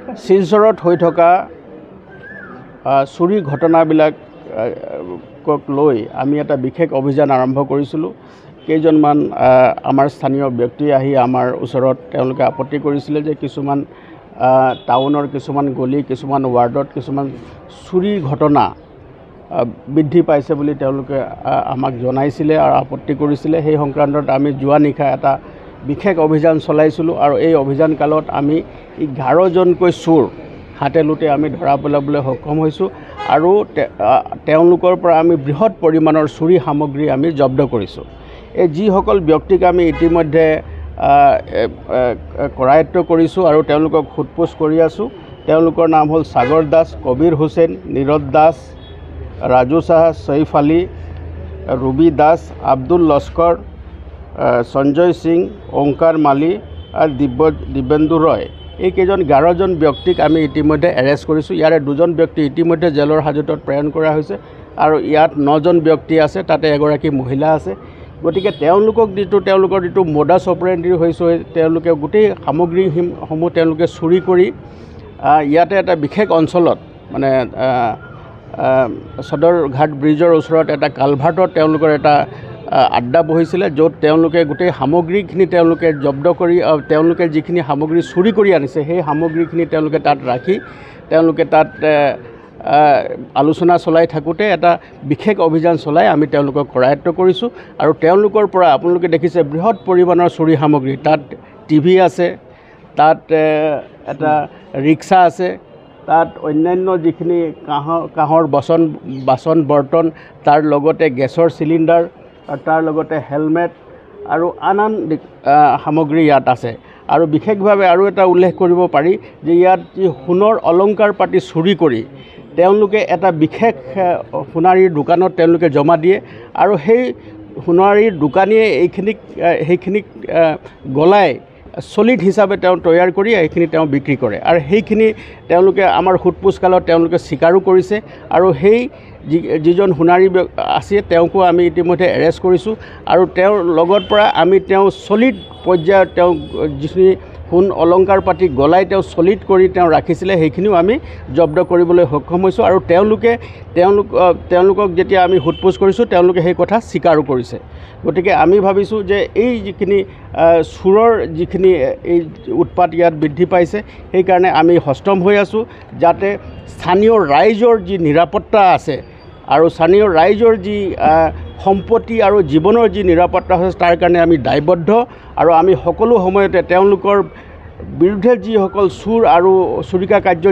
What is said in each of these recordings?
শিলচৰত হৈ থকা চুৰি ঘটনাবিলাক লৈ আমি এটা বিশেষ অভিযান আৰম্ভ কৰিছিলোঁ। কেইজনমান আমাৰ স্থানীয় ব্যক্তি আহি আমাৰ ওচৰত তেওঁলোকে আপত্তি কৰিছিলে যে কিছুমান টাউনৰ কিছুমান গলি কিছুমান ৱাৰ্ডত কিছুমান চুৰিৰ ঘটনা বৃদ্ধি পাইছে বুলি তেওঁলোকে আমাক জনাইছিলে আৰু আপত্তি কৰিছিলে। সেই সংক্ৰান্তত আমি যোৱা নিশা এটা বিশেষ অভিযান চলাইছিলোঁ আৰু এই অভিযান কালত আমি 11জনকৈ চোৰ হাতে লুটে আমি ধৰা পেলাবলৈ সক্ষম হৈছোঁ আৰু তেওঁলোকৰ পৰা আমি বৃহৎ পৰিমাণৰ চুৰি সামগ্ৰী আমি জব্দ কৰিছোঁ। এই যিসকল ব্যক্তিক আমি ইতিমধ্যে কৰায়ত্ব কৰিছোঁ আৰু তেওঁলোকক সোধপোছ কৰি আছোঁ। তেওঁলোকৰ নাম হ'ল সাগৰ দাস, কবিৰ হুছেইন, নীৰজ দাস, ৰাজু সাহা, সৈফ আলী, ৰুবি দাস, আব্দুল লস্কৰ, সঞ্জয় সিং, ওংকাৰ মালি আৰু দিব্যেন্দু ৰয়। এইকেইজন 11জন ব্যক্তিক আমি ইতিমধ্যে এৰেষ্ট কৰিছোঁ। ইয়াৰে 2জন ব্যক্তি ইতিমধ্যে জেলৰ হাজতত প্ৰেৰণ কৰা হৈছে আৰু ইয়াত 9জন ব্যক্তি আছে, তাতে এগৰাকী মহিলা আছে। গতিকে তেওঁলোকৰ যিটো মোডাছ অপাৰেণ্ডি হৈছে, তেওঁলোকে গোটেই সামগ্ৰীসমূহ তেওঁলোকে চুৰি কৰি ইয়াতে এটা বিশেষ অঞ্চলত মানে সদৰঘাট ব্ৰিজৰ ওচৰত এটা কালভাৰ্টত তেওঁলোকৰ এটা আড্ডা বহিছিলে, য'ত তেওঁলোকে গোটেই সামগ্ৰীখিনি তেওঁলোকে জব্দ কৰি তেওঁলোকে যিখিনি সামগ্ৰী চুৰি কৰি আনিছে সেই সামগ্ৰীখিনি তেওঁলোকে তাত ৰাখি তেওঁলোকে তাত আলোচনা চলাই থাকোঁতে এটা বিশেষ অভিযান চলাই আমি তেওঁলোকক কৰায়ত্ব কৰিছোঁ আৰু তেওঁলোকৰ পৰা আপোনালোকে দেখিছে বৃহৎ পৰিমাণৰ চুৰি সামগ্ৰী, তাত টিভি আছে, তাত এটা ৰিক্সা আছে, তাত অন্যান্য যিখিনি কাঁহৰ বাচন বৰ্তন, তাৰ লগতে গেছৰ চিলিণ্ডাৰ, তাৰ লগতে হেলমেট আৰু আন সামগ্ৰী ইয়াত আছে। আৰু বিশেষভাৱে আৰু এটা উল্লেখ কৰিব পাৰি যে ইয়াত যি সোণৰ অলংকাৰ পাতি চুৰি কৰি তেওঁলোকে এটা বিশেষ সোণাৰীৰ দোকানত তেওঁলোকে জমা দিয়ে আৰু সেই সোণাৰীৰ দোকানীয়ে সেইখিনিক গলাই চলিড হিচাপে তেওঁ তৈয়াৰ কৰি এইখিনি তেওঁ বিক্ৰী কৰে আৰু সেইখিনি তেওঁলোকে আমাৰ সোধপোছ কালত তেওঁলোকে স্বীকাৰো কৰিছে আৰু সেই যিজন সোণাৰী আছে তেওঁকো আমি ইতিমধ্যে এৰেষ্ট কৰিছোঁ আৰু তেওঁৰ লগত পৰা আমি তেওঁ চলিড পৰ্যায়ত তেওঁ যিখিনি সোণ অলংকাৰ পাতি গলাই তেওঁ চলিড কৰি তেওঁ ৰাখিছিলে সেইখিনিও আমি জব্দ কৰিবলৈ সক্ষম হৈছোঁ আৰু তেওঁলোকক যেতিয়া আমি সোধপোছ কৰিছোঁ তেওঁলোকে সেই কথা স্বীকাৰো কৰিছে। গতিকে আমি ভাবিছোঁ যে এই যিখিনি চোৰৰ যিখিনি এই উৎপাত ইয়াত বৃদ্ধি পাইছে সেইকাৰণে আমি সষ্টম হৈ আছোঁ যাতে স্থানীয় ৰাইজৰ যি নিৰাপত্তা আছে আৰু স্থানীয় ৰাইজৰ যি সম্পত্তি আৰু জীৱনৰ যি নিৰাপত্তা আছে তাৰ কাৰণে আমি দায়বদ্ধ আৰু আমি সকলো সময়তে তেওঁলোকৰ বিৰুদ্ধে যিসকল চোৰ আৰু চুৰিকা কাৰ্য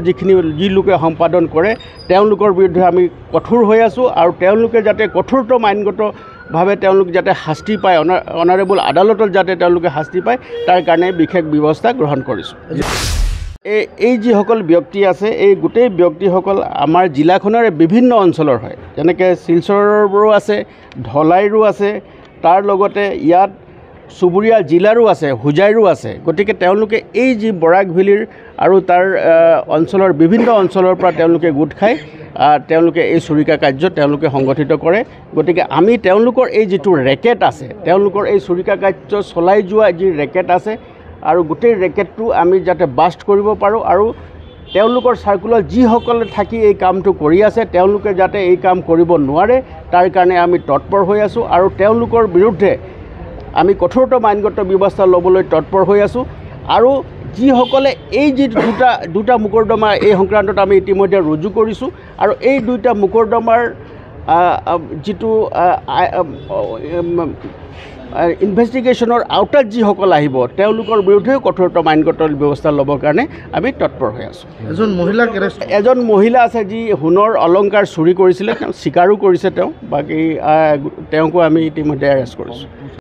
যি লোকে সম্পাদন কৰে তেওঁলোকৰ বিৰুদ্ধে আমি কঠোৰ হৈ আছোঁ আৰু তেওঁলোকে যাতে কঠোৰতম আইনগতভাৱে তেওঁলোক যাতে শাস্তি পায়, অনাৰেবল আদালতত যাতে তেওঁলোকে শাস্তি পায় তাৰ কাৰণে বিশেষ ব্যৱস্থা গ্ৰহণ কৰিছোঁ। এই যিসকল ব্যক্তি আছে এই গোটেই ব্যক্তিসকল আমাৰ জিলাখনৰে বিভিন্ন অঞ্চলৰ হয়, যেনেকৈ শিলচৰৰো আছে, ধলাইৰো আছে, তাৰ লগতে ইয়াত চুবুৰীয়া জিলাৰো আছে, হোজাইৰো আছে। গতিকে তেওঁলোকে এই যি বৰাক ভেলীৰ আৰু তাৰ অঞ্চলৰ বিভিন্ন অঞ্চলৰ পৰা তেওঁলোকে গোট খাই তেওঁলোকে এই চুৰিকা কাৰ্য তেওঁলোকে সংগঠিত কৰে। গতিকে আমি তেওঁলোকৰ এই যিটো ৰেকেট আছে, তেওঁলোকৰ এই চুৰিকা কাৰ্য চলাই যোৱা যি ৰেকেট আছে আৰু গোটেই ৰেকেটটো আমি যাতে বাষ্ট কৰিব পাৰোঁ আৰু তেওঁলোকৰ চাৰ্কুলত যিসকলে থাকি এই কামটো কৰি আছে তেওঁলোকে যাতে এই কাম কৰিব নোৱাৰে তাৰ কাৰণে আমি তৎপৰ হৈ আছোঁ আৰু তেওঁলোকৰ বিৰুদ্ধে আমি কঠোৰতম আইনগত ব্যৱস্থা ল'বলৈ তৎপৰ হৈ আছোঁ আৰু যিসকলে এই যি দুটা মোকৰ্দমা এই সংক্ৰান্তত আমি ইতিমধ্যে ৰুজু কৰিছোঁ আৰু এই দুটা মোকৰ্দমাৰ যিটো ইনভেষ্টিগেশ্যনৰ আওতাত যিসকল আহিব তেওঁলোকৰ বিৰুদ্ধেও কঠোৰতম আইনগত ব্যৱস্থা ল'বৰ কাৰণে আমি তৎপৰ হৈ আছোঁ। এজন মহিলা আছে যি সোণৰ অলংকাৰ চুৰি কৰিছিলে, তেওঁ স্বীকাৰো কৰিছে, তেওঁকো আমি ইতিমধ্যে এৰেষ্ট কৰিছোঁ।